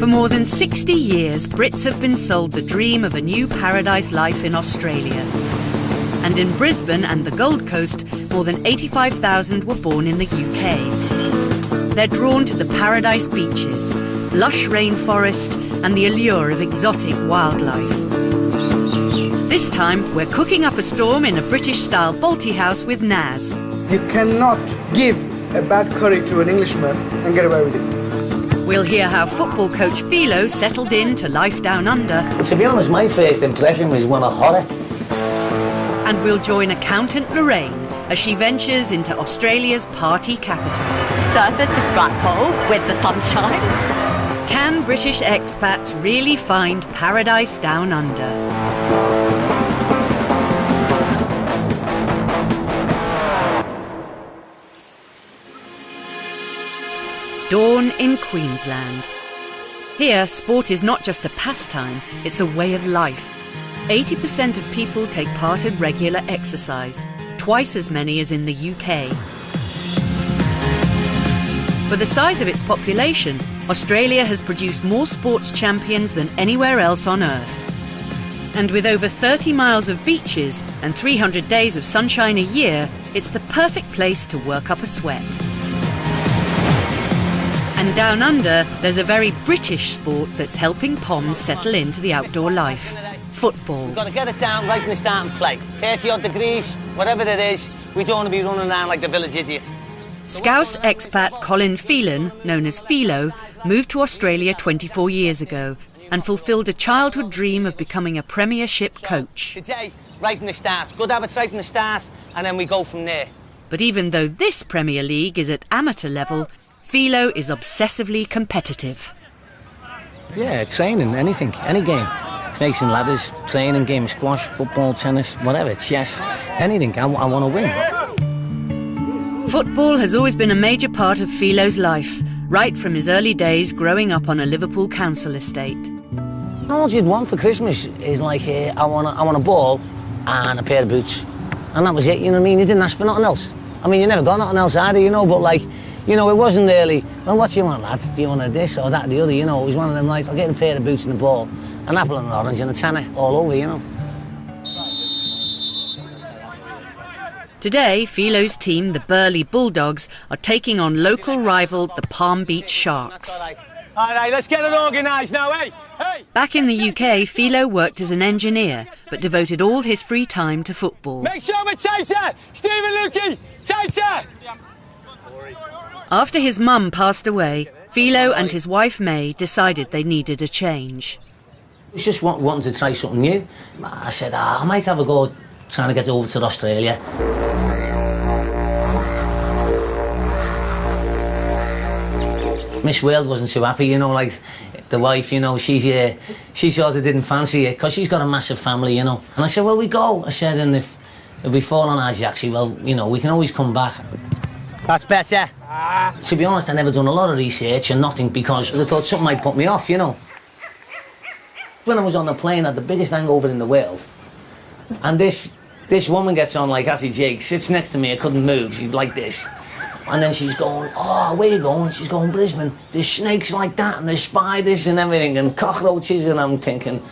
For more than 60 years, Brits have been sold the dream of a new paradise life in Australia. And in Brisbane and the Gold Coast, more than 85,000 were born in the UK. They're drawn to the paradise beaches, lush rainforest, and the allure of exotic wildlife. This time, we're cooking up a storm in a British-style Balti house with Naz. You cannot give a bad curry to an Englishman and get away with it. We'll hear how football coach Philo settled in to life down under. To be honest, my first impression was one of horror. And we'll join accountant Lorraine as she ventures into Australia's party capital. Surface is black hole with the sunshine. Can British expats really find paradise down under? Dawn in Queensland. Here, sport is not just a pastime, it's a way of life. 80% of people take part in regular exercise, twice as many as in the UK. For the size of its population, Australia has produced more sports champions than anywhere else on Earth. And with over 30 miles of beaches and 300 days of sunshine a year, it's the perfect place to work up a sweat. And down under, there's a very British sport that's helping Poms settle into the outdoor life. Football. We've got to get it down right from the start and play. 30 odd degrees, whatever it is, we don't want to be running around like the village idiot. Scouse expat Colin Phelan, known as Philo, moved to Australia 24 years ago and fulfilled a childhood dream of becoming a premiership coach. Today, right from the start. Good habits right from the start, and then we go from there. But even though this Premier League is at amateur level, Philo is obsessively competitive. Yeah, training, anything, any game. Snakes and ladders, training, game of squash, football, tennis, whatever, chess, anything. I want to win. Football has always been a major part of Philo's life, right from his early days growing up on a Liverpool council estate. All you'd want for Christmas is like, I want a ball and a pair of boots. And that was it, you know what I mean? You didn't ask for nothing else. I mean, you never got nothing else either, you know, but like, you know, it wasn't really, well, what do you want, lad? Do you want this or that or the other, you know? It was one of them, like, I'll get a pair of boots and a ball, an apple and an orange and a tanner all over, you know. Today, Philo's team, the Burleigh Bulldogs, are taking on local rival, the Palm Beach Sharks. All right, let's get it organised now, hey? Hey! Back in the UK, Philo worked as an engineer, but devoted all his free time to football. Make sure we're tighter! Stephen Lukey, tighter! After his mum passed away, Philo and his wife May decided they needed a change. I was just wanting to try something new. I said, I might have a go trying to get over to Australia. Miss World wasn't too happy, you know, like the wife, you know, she sort of didn't fancy it because she's got a massive family, you know. And I said, well, we go. I said, and if we fall on our jacksy, well, you know, we can always come back. That's better. To be honest, I never done a lot of research and nothing because I thought something might put me off, you know. When I was on the plane, I had the biggest hangover in the world. And this woman gets on like Hattie Jake, sits next to me, I couldn't move, she's like this. And then she's going, oh, where you going? She's going, Brisbane. There's snakes like that and there's spiders and everything and cockroaches, and I'm thinking,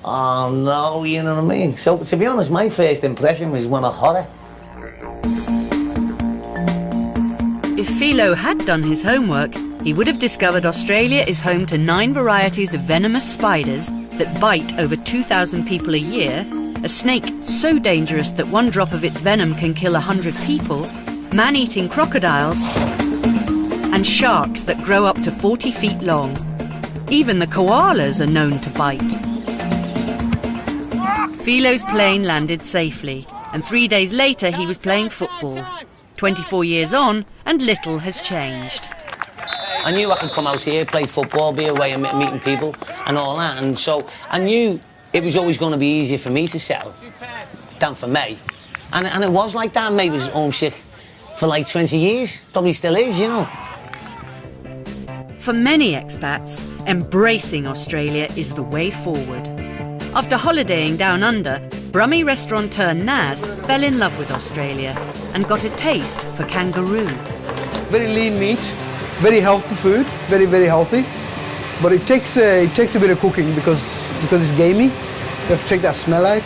oh no, you know what I mean? So to be honest, my first impression was one of horror. If Philo had done his homework, he would have discovered Australia is home to 9 varieties of venomous spiders that bite over 2,000 people a year, a snake so dangerous that one drop of its venom can kill 100 people, man-eating crocodiles, and sharks that grow up to 40 feet long. Even the koalas are known to bite. Philo's plane landed safely, and 3 days later he was playing football. 24 years on, and little has changed. I knew I could come out here, play football, be away and meeting people and all that, and so I knew it was always going to be easier for me to settle than for May. And it was like that. May was homesick for like 20 years, probably still is, you know. For many expats, embracing Australia is the way forward. After holidaying down under, Brummie restaurateur Naz fell in love with Australia and got a taste for kangaroo. Very lean meat, very healthy food, very, very healthy. But it takes a bit of cooking because it's gamey. You have to take that smell out.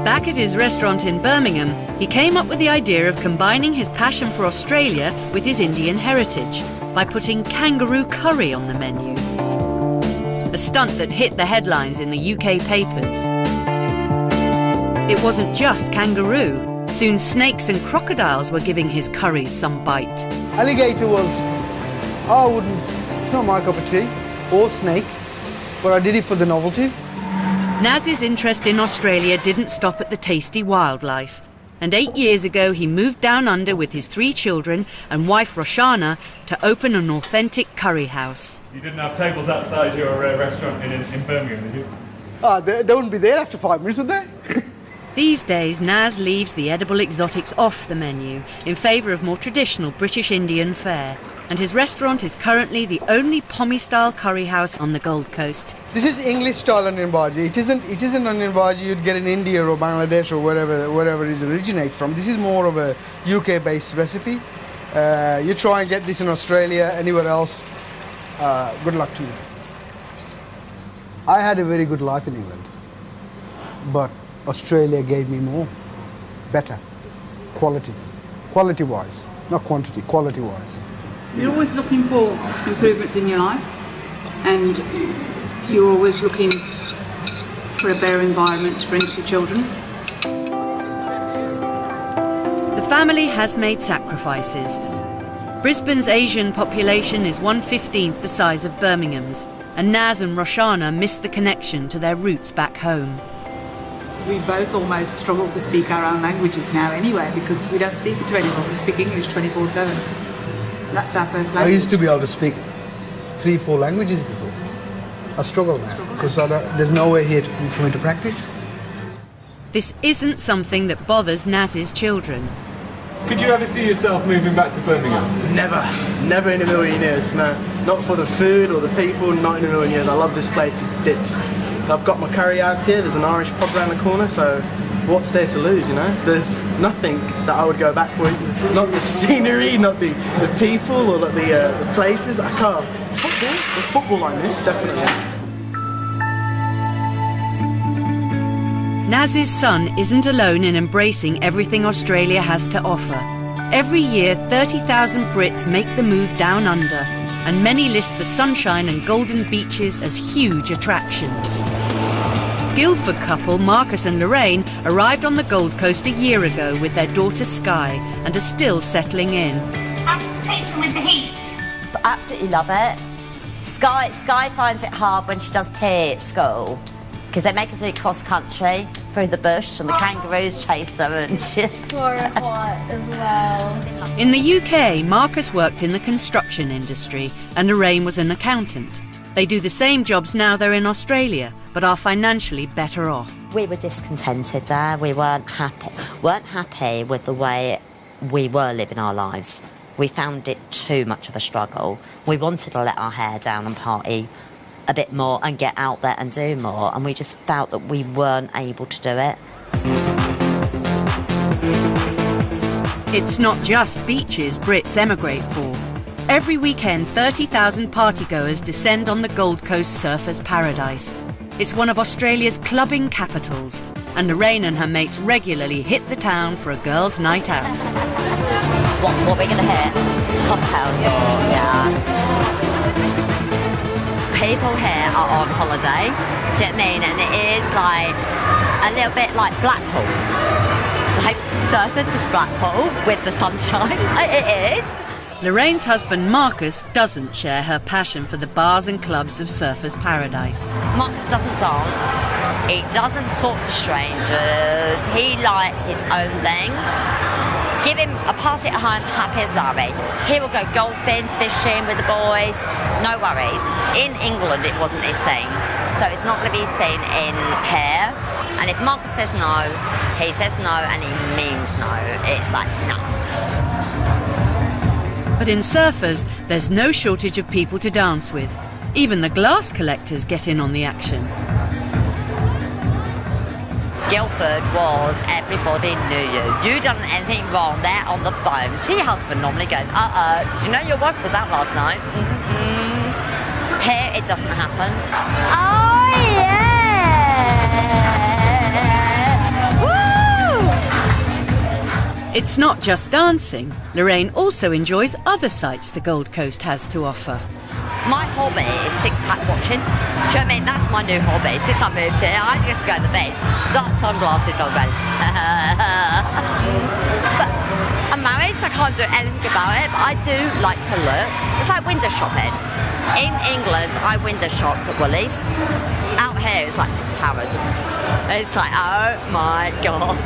Back at his restaurant in Birmingham, he came up with the idea of combining his passion for Australia with his Indian heritage by putting kangaroo curry on the menu. A stunt that hit the headlines in the UK papers. It wasn't just kangaroo. Soon snakes and crocodiles were giving his curries some bite. Alligator was, it's not my cup of tea, or snake, but I did it for the novelty. Naz's interest in Australia didn't stop at the tasty wildlife. And 8 years ago, he moved down under with his 3 children and wife Roshana to open an authentic curry house. You didn't have tables outside your restaurant in Birmingham, did you? They wouldn't be there after 5 minutes, would they? These days, Naz leaves the edible exotics off the menu in favour of more traditional British Indian fare. And his restaurant is currently the only Pommy-style curry house on the Gold Coast. This is English-style onion bhaji. It isn't onion bhaji you'd get in India or Bangladesh or wherever it originates from. This is more of a UK-based recipe. You try and get this in Australia, anywhere else, good luck to you. I had a very good life in England, but Australia gave me more, better, quality-wise, not quantity, quality-wise. You're always looking for improvements in your life, and you're always looking for a better environment to bring to your children. The family has made sacrifices. Brisbane's Asian population is 1/15 the size of Birmingham's, and Naz and Roshana miss the connection to their roots back home. We both almost struggle to speak our own languages now anyway, because we don't speak it to anyone, we speak English 24/7. That's our first language. I used to be able to speak 3-4 languages before. I struggle now because there's nowhere here for me to practice. This isn't something that bothers Naz's children. Could you ever see yourself moving back to Birmingham? Never in a million years, no. Not for the food or the people, not in a million years. I love this place to bits. I've got my curry house here, there's an Irish pub around the corner, so what's there to lose, you know? There's nothing that I would go back for. Not the scenery, not the people, or not the places. I can't. Football like this, definitely. Naz's son isn't alone in embracing everything Australia has to offer. Every year, 30,000 Brits make the move down under, and many list the sunshine and golden beaches as huge attractions. Guildford couple Marcus and Lorraine arrived on the Gold Coast a year ago with their daughter Sky and are still settling in. With the heat. Absolutely love it. Sky finds it hard when she does PE at school because they make her do it cross country through the bush and the kangaroos chase her and shit. So hot as well. In the UK, Marcus worked in the construction industry and Lorraine was an accountant. They do the same jobs now they're in Australia, but are financially better off. We were discontented there. We weren't happy with the way we were living our lives. We found it too much of a struggle. We wanted to let our hair down and party a bit more and get out there and do more, and we just felt that we weren't able to do it. It's not just beaches Brits emigrate for. Every weekend, 30,000 partygoers descend on the Gold Coast surfers' paradise. It's one of Australia's clubbing capitals, and Lorraine and her mates regularly hit the town for a girls' night out. What are we going to hit? Cocktails or, yeah. People here are on holiday, do you know what I mean? And it is like a little bit like Blackpool. Like surfers is Blackpool with the sunshine. It is. Lorraine's husband Marcus doesn't share her passion for the bars and clubs of surfers' paradise. Marcus doesn't dance, he doesn't talk to strangers, he likes his own thing. Give him a party at home, happy as Larry. He will go golfing, fishing with the boys, no worries. In England it wasn't his scene, so it's not going to be seen in here. And if Marcus says no, he says no and he means no. It's like, no. But in surfers, there's no shortage of people to dance with. Even the glass collectors get in on the action. Guildford was everybody knew you. You done anything wrong, they're on the phone to your husband normally going, did you know your wife was out last night? Here it doesn't happen. Oh yeah! Woo! It's not just dancing. Lorraine also enjoys other sights the Gold Coast has to offer. My hobby is six-pack watching. Do you know what I mean? That's my new hobby. Since I moved here, I just go to the beach, dark sunglasses on, ready. But I'm married, so I can't do anything about it, but I do like to look. It's like window shopping. In England, I window shopped at Woolies. Out here, it's like Harrods. It's like, oh my God.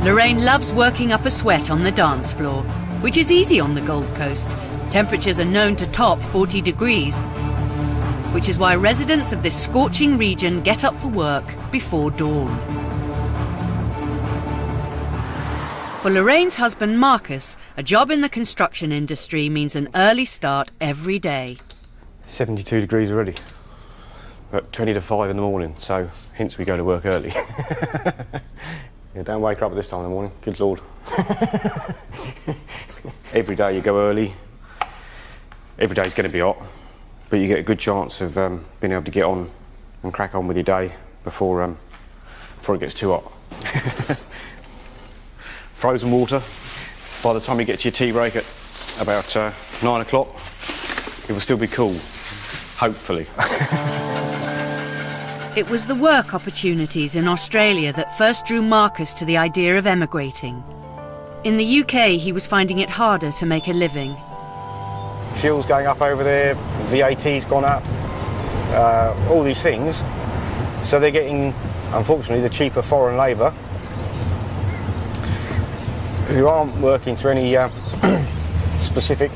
Lorraine loves working up a sweat on the dance floor, which is easy on the Gold Coast. Temperatures are known to top 40 degrees, which is why residents of this scorching region get up for work before dawn. For Lorraine's husband Marcus, a job in the construction industry means an early start every day. 72 degrees already, at 20 to 5 in the morning, so hence we go to work early. Yeah, don't wake her up at this time in the morning, good Lord. Every day you go early, every day's going to be hot, but you get a good chance of being able to get on and crack on with your day before it gets too hot. Frozen water, by the time you get to your tea break at about 9 o'clock, it will still be cool, hopefully. It was the work opportunities in Australia that first drew Marcus to the idea of emigrating. In the UK, he was finding it harder to make a living. Fuel's going up over there, VAT's gone up, all these things. So they're getting, unfortunately, the cheaper foreign labour who aren't working to any specific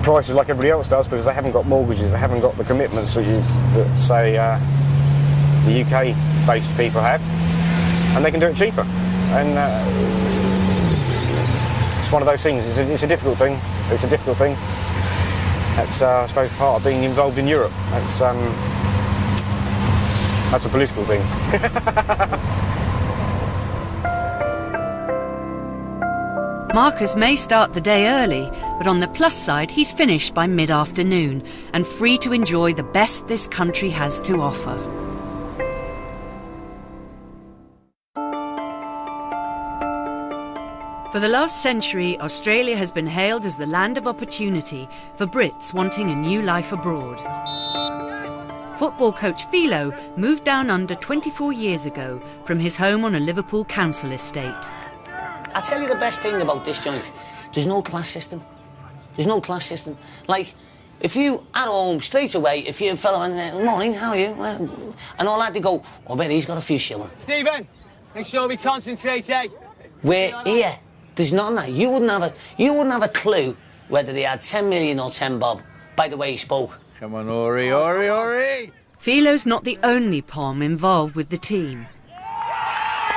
prices like everybody else does, because they haven't got mortgages, they haven't got the commitments that say the UK-based people have, and they can do it cheaper. And it's one of those things. It's a difficult thing. It's a difficult thing. That's I suppose part of being involved in Europe. That's a political thing. Marcus may start the day early, but on the plus side, he's finished by mid-afternoon and free to enjoy the best this country has to offer. For the last century, Australia has been hailed as the land of opportunity for Brits wanting a new life abroad. Football coach Philo moved down under 24 years ago from his home on a Liverpool council estate. I'll tell you the best thing about this joint. There's no class system. There's no class system. Like, if you, at home, straight away, if you're a fellow and morning, how are you? And all that, they go, I bet he's got a few shilling. Stephen, make sure we concentrate, eh? We're here. There's none of that. You wouldn't have a clue whether they had 10 million or 10 bob by the way he spoke. Come on, Ori, Ori, Ori! Philo's not the only Pom involved with the team.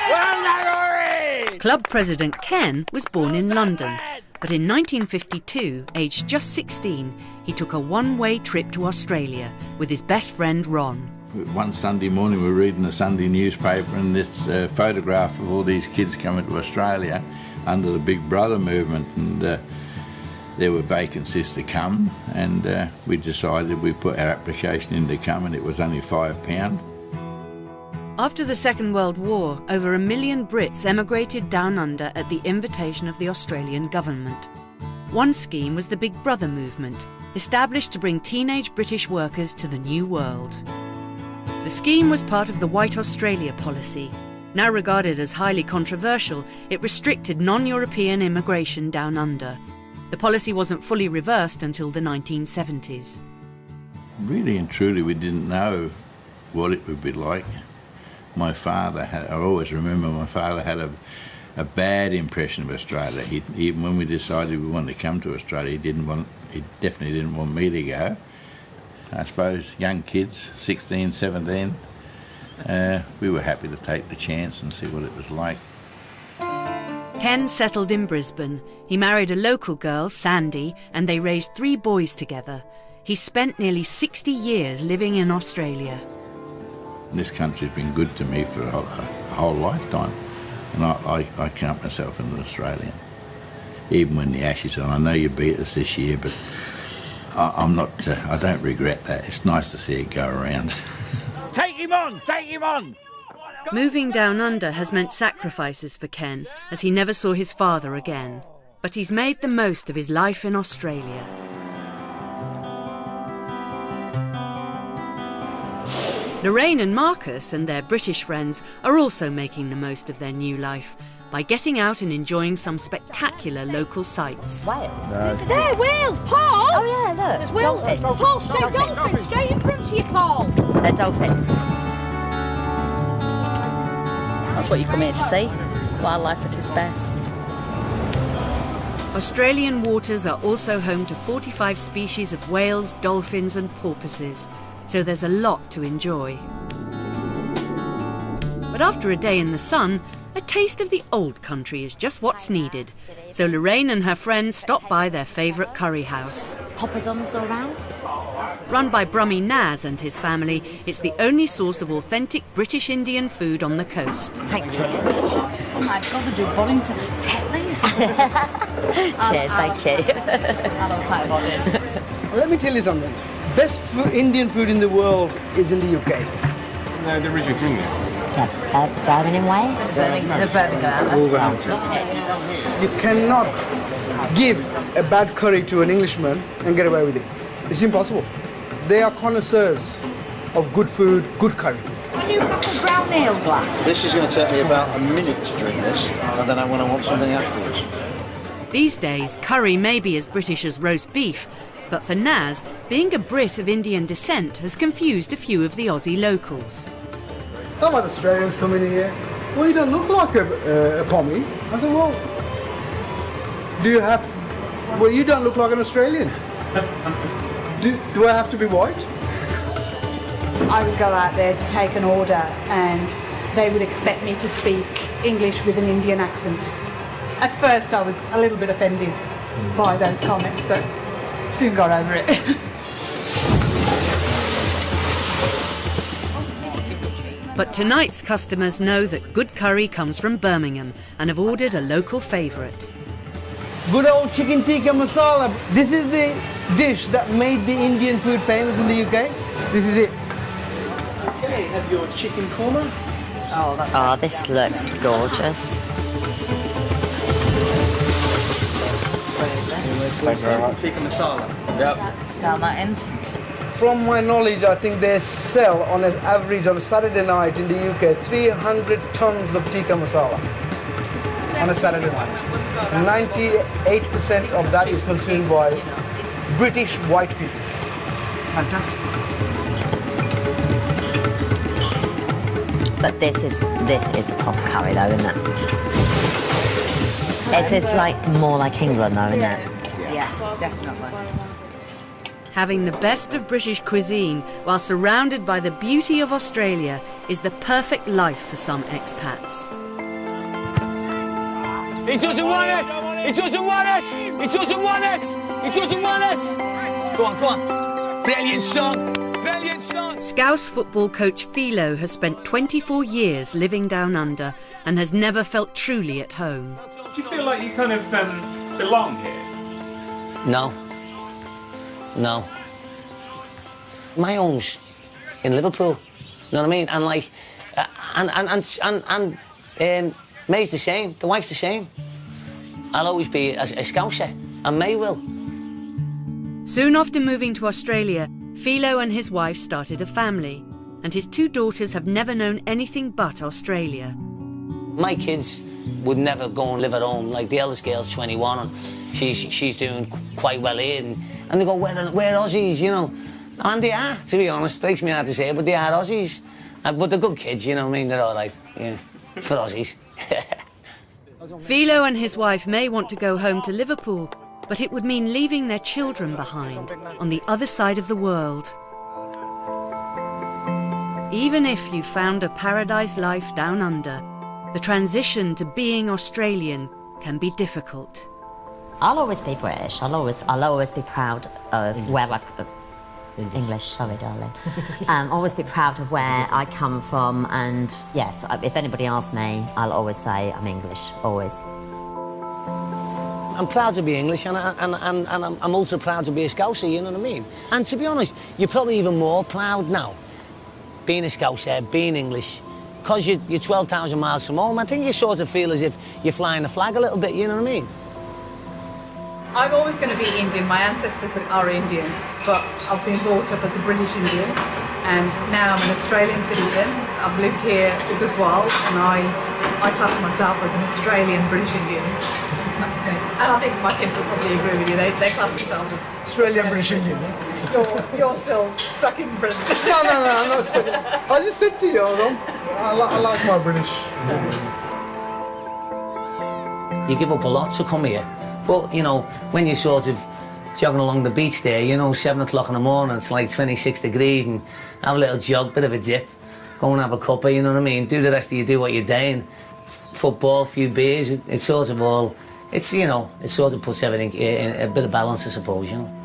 Well done, Ori! Club president Ken was born in London, but in 1952, aged just 16, he took a one-way trip to Australia with his best friend Ron. One Sunday morning we were reading the Sunday newspaper and this photograph of all these kids coming to Australia under the Big Brother movement, and there were vacancies to come, and we decided we'd put our application in to come, and it was only £5. After the Second World War, over 1 million Brits emigrated down under at the invitation of the Australian government. One scheme was the Big Brother movement, established to bring teenage British workers to the New World. The scheme was part of the White Australia policy. Now regarded as highly controversial, it restricted non-European immigration down under. The policy wasn't fully reversed until the 1970s. Really and truly, we didn't know what it would be like. My father had, I always remember my father had a bad impression of Australia. Even when we decided we wanted to come to Australia, he definitely didn't want me to go. I suppose young kids, 16, 17, we were happy to take the chance and see what it was like. Ken settled in Brisbane. He married a local girl, Sandy, and they raised 3 boys together. he spent nearly 60 years living in Australia. This country's been good to me for a whole lifetime, and I count myself as an Australian. Even when the Ashes are on, I know you beat us this year, but I'm not. I don't regret that. It's nice to see it go around. Take him on! Take him on! Moving down under has meant sacrifices for Ken, as he never saw his father again. But he's made the most of his life in Australia. Lorraine and Marcus and their British friends are also making the most of their new life by getting out and enjoying some spectacular local sights. Wales. There, Wales, Paul! Oh yeah, look. There's Wales. Dolphins. Paul, straight dolphins, straight in front of you, Paul. They're dolphins. That's what you come here to see. Wildlife at its best. Australian waters are also home to 45 species of whales, dolphins and porpoises, so there's a lot to enjoy. But after a day in the sun, a taste of the old country is just what's needed. So Lorraine and her friends stop by their favourite curry house. Poppadoms all around. Run by Brummy Naz and his family, it's the only source of authentic British Indian food on the coast. Thank you. Oh my God, they do Bollington. Tetley's. Cheers, thank you. I love pie bodies. Let me tell you something. Best Indian food in the world is in the UK. No, they're originally from there. Birmingham way? The Birmingham. You cannot give a bad curry to an Englishman and get away with it. It's impossible. They are connoisseurs of good food, good curry. Can you pass a brown ale glass? This is going to take me about a minute to drink this, and then I want something afterwards. These days, curry may be as British as roast beef, but for Naz, being a Brit of Indian descent has confused a few of the Aussie locals. How about Australians coming here? Well, you don't look like a Pommy. I said, well, well, you don't look like an Australian. Do I have to be white? I would go out there to take an order and they would expect me to speak English with an Indian accent. At first I was a little bit offended by those comments, but soon got over it. But tonight's customers know that good curry comes from Birmingham and have ordered a local favourite. Good old chicken tikka masala. This is the dish that made the Indian food famous in the UK. This is it. Okay, have your chicken korma. Oh, this looks gorgeous. Thank you very much. Tikka masala. Yep. That's down that end. From my knowledge, I think they sell on an average on a Saturday night in the UK 300 tons of tikka masala on a Saturday night. 98% of that is consumed by British white people. Fantastic. But this is a proper curry though, isn't it? It's just like more like England though, isn't it? Yeah, definitely. Having the best of British cuisine while surrounded by the beauty of Australia is the perfect life for some expats. He doesn't want it! He doesn't want it! He doesn't want it! He doesn't want it! Go on, go on. Brilliant shot! Brilliant shot! Scouse football coach Philo has spent 24 years living down under and has never felt truly at home. Do you feel like you kind of belong here? No. No. My home's in Liverpool. You know what I mean? And like, May's the same. The wife's the same. I'll always be a Scouser, and May will. Soon after moving to Australia, Philo and his wife started a family, and his two daughters have never known anything but Australia. My kids would never go and live at home. Like the eldest girl's 21, and she's doing quite well here, and they go, we're Aussies, you know. And they are, to be honest. Breaks me hard to say, but they are Aussies. But they're good kids, you know what I mean? They're all right, yeah, for Aussies. Philo and his wife may want to go home to Liverpool, but it would mean leaving their children behind on the other side of the world. Even if you found a paradise life down under, the transition to being Australian can be difficult. I'll always be British. I'll always be proud of where I've English, sorry, darling. Always be proud of where I come from, and yes, if anybody asks me, I'll always say I'm English, always. I'm proud to be English, and I'm also proud to be a Scouser, you know what I mean? And to be honest, you're probably even more proud now, being a Scouser, being English, because you're 12,000 miles from home. I think you sort of feel as if you're flying the flag a little bit, you know what I mean? I'm always going to be Indian. My ancestors are Indian, but I've been brought up as a British Indian, and now I'm an Australian citizen. I've lived here a good while, and I class myself as an Australian British Indian. That's me. And I think my kids will probably agree with you. They class themselves as Australian British Indian. You're still stuck in Britain. No, I'm not stuck. I just said to you, I like my British. You give up a lot to come here. But, you know, when you're sort of jogging along the beach there, you know, 7 o'clock in the morning, it's like 26 degrees, and have a little jog, bit of a dip, go and have a cuppa, you know what I mean? Do the rest of you do what you're doing. Football, a few beers, it's sort of all, it's, you know, it sort of puts everything in a bit of balance, I suppose, you know.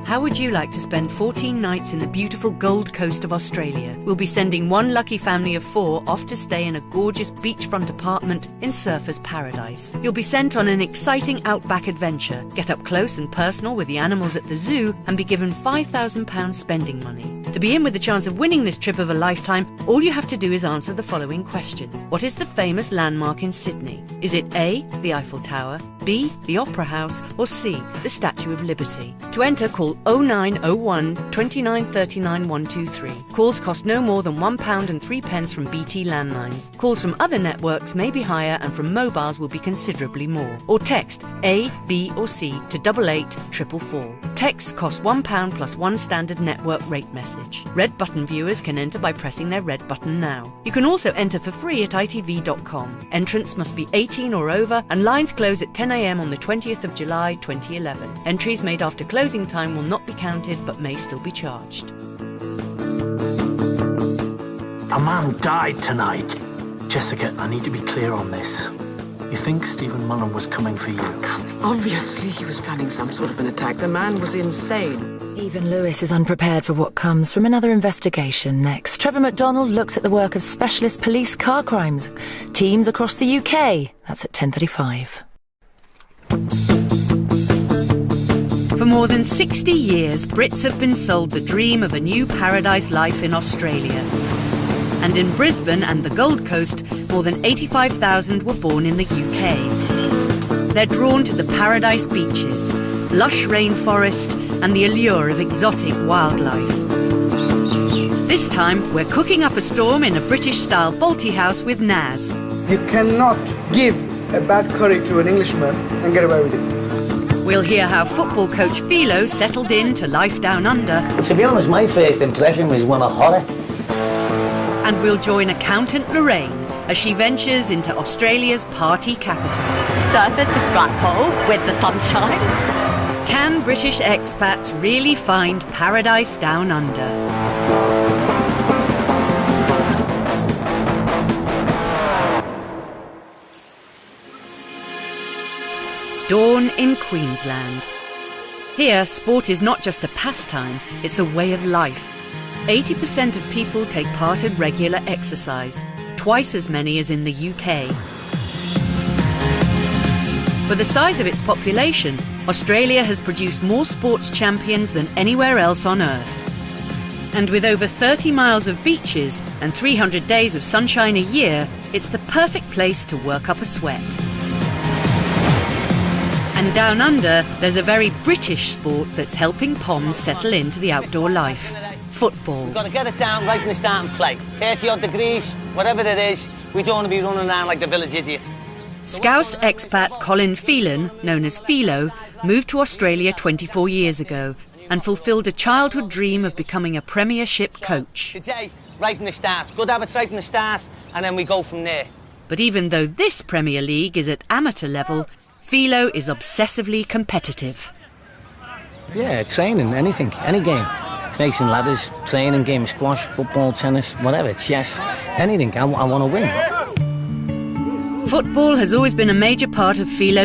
How would you like to spend 14 nights in the beautiful Gold Coast of Australia? We'll be sending one lucky family of 4 off to stay in a gorgeous beachfront apartment in Surfers Paradise. You'll be sent on an exciting outback adventure, get up close and personal with the animals at the zoo, and be given £5,000 spending money. To be in with the chance of winning this trip of a lifetime, all you have to do is answer the following question. What is the famous landmark in Sydney? Is it A, the Eiffel Tower, B, the Opera House, or C, the Statue of Liberty? To enter, call 0901 29 39 123. Calls cost no more than £1.03 from BT landlines. Calls from other networks may be higher, and from mobiles will be considerably more. Or text A, B or C to 88444. Texts cost £1 plus 1 standard network rate message. Red button viewers can enter by pressing their red button now. You can also enter for free at itv.com. Entrance must be 18 or over, and lines close at 10 a.m. on the 20th of July 2011. Entries made after closing time will not be counted but may still be charged. A man died tonight. Jessica, I need to be clear on this. You think Stephen Mullen was coming for you? Obviously, he was planning some sort of an attack. The man was insane. Even Lewis is unprepared for what comes from another investigation next. Trevor McDonald looks at the work of specialist police car crimes teams across the UK. That's at 10:35. For more than 60 years, Brits have been sold the dream of a new paradise life in Australia. And in Brisbane and the Gold Coast, more than 85,000 were born in the UK. They're drawn to the paradise beaches, lush rainforest, and the allure of exotic wildlife. This time, we're cooking up a storm in a British-style Balti house with Naz. You cannot give a bad curry to an Englishman and get away with it. We'll hear how football coach Philo settled in to life down under. To be honest, my first impression was one of horror. And we'll join accountant Lorraine as she ventures into Australia's party capital. Surfers is Blackpool with the sunshine. Can British expats really find paradise down under? Dawn in Queensland. Here, sport is not just a pastime, it's a way of life. 80% of people take part in regular exercise, twice as many as in the UK. For the size of its population, Australia has produced more sports champions than anywhere else on Earth. And with over 30 miles of beaches and 300 days of sunshine a year, it's the perfect place to work up a sweat. And down under, there's a very British sport that's helping Poms settle into the outdoor life. Football. We've got to get it down right from the start and play. 30 odd degrees, whatever it is, we don't want to be running around like the village idiot. Scouse expat Colin Phelan, known as Philo, moved to Australia 24 years ago and fulfilled a childhood dream of becoming a premiership coach. Today, right from the start. Good habits right from the start, and then we go from there. But even though this Premier League is at amateur level, Philo is obsessively competitive. Yeah, training, anything, any game. Snakes and ladders, training, game of squash, football, tennis, whatever, chess, anything. I want to win. Football has always been a major part of Philo's